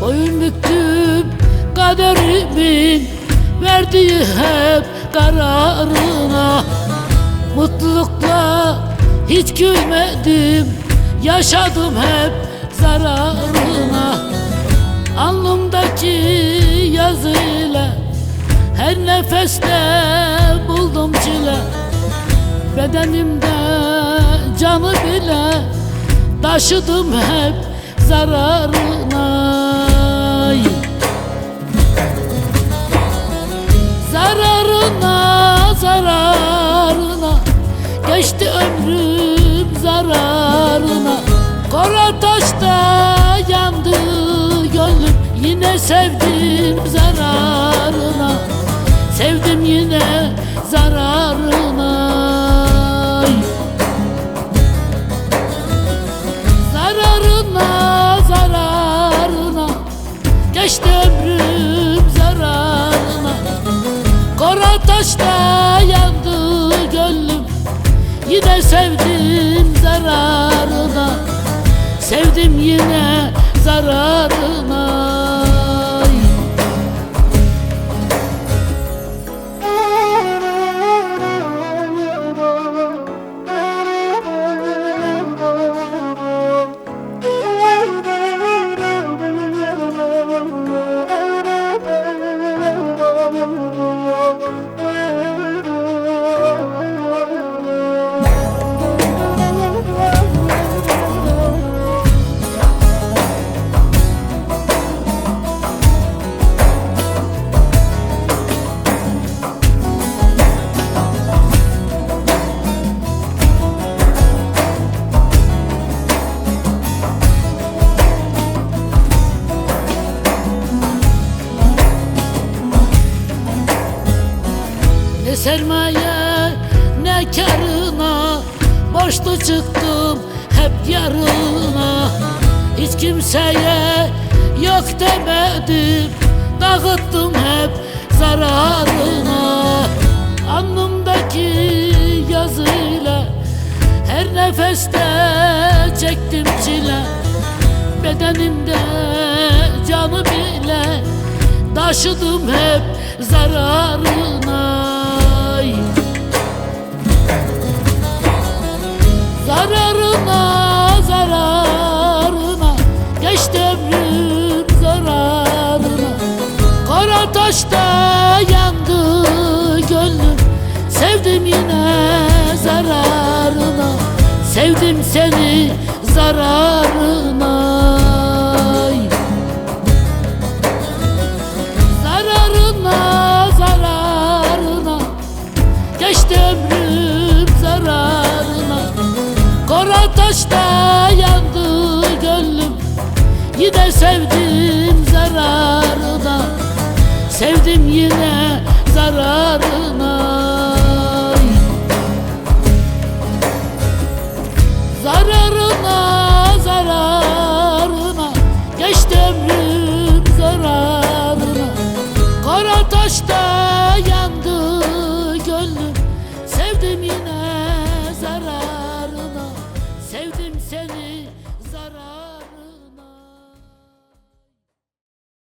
Boyun büktüm kaderimin verdiği hep kararına. Mutlulukla hiç gülmedim, yaşadım hep zararına. Alnımdaki yazıyla her nefeste buldum çile. Bedenimde canı bile taşıdım hep zararına. Zararına, zararına geçti ömrüm zararına. Kara taşta yandı gönlüm, yine sevdim zararına. Sevdim yine zararına. Zararına, zararına geçti ömrüm zararına. Kara taşta yandı gönlüm, yine sevdim zararına. Sevdim yine zararına. Ne sermaye ne karına, borçlu çıktım hep yarına. Hiç kimseye yok demedim, dağıttım hep zararına. Alnımdaki yazıyla her nefeste çektim çile. Bedenimde canı bile taşıdım hep zararına. Zararına, zararına geçti ömrüm zararına. Kara taşta yandı gönlüm, sevdim yine zararına. Sevdim seni zararına. Zararına, zararına geçti ömrüm zararına. Kara taşta yandı gönlüm, yine sevdim zararına. Sevdim yine zararına. Zararına, zararına geçti ömrüm zararına. Kara taşta yandı gönlüm, sevdim yine